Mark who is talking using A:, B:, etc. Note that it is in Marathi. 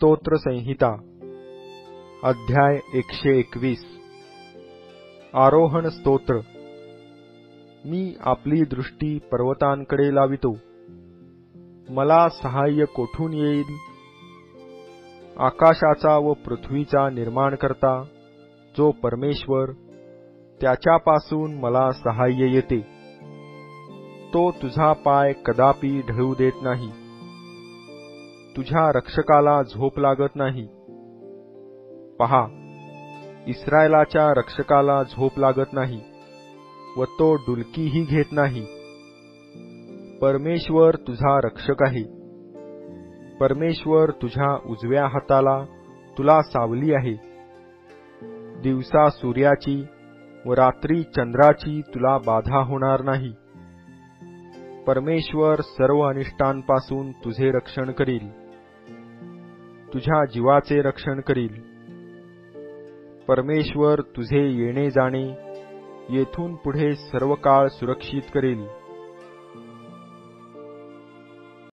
A: स्तोत्र संहिता अध्याय 121 आरोहण स्तोत्र। मी आपली दृष्टी पर्वतांकडे लावितो, मला सहाय्य कोठून येईल? आकाशाचा व पृथ्वीचा निर्माणकर्ता जो परमेश्वर, त्याच्यापासून मला सहाय्य येते। तो तुझा पाय कदापि ढळू देत नाही, तुझ्या रक्षकाला झोप लागत नाही। पहा, इस्रायलाच्या रक्षकाला झोप लागत नाही व तो डुलकीही घेत नाही। परमेश्वर तुझा रक्षक आहे, परमेश्वर तुझ्या उजव्या हाताला तुला सावली आहे। दिवसा सूर्याची व रात्री चंद्राची तुला बाधा होणार नाही। परमेश्वर सर्व अनिष्टांपासून तुझे रक्षण करील, तुझ्या जीवाचे रक्षण करील। परमेश्वर तुझे येणे जाणे येथून पुढे सर्व काळ सुरक्षित करेल।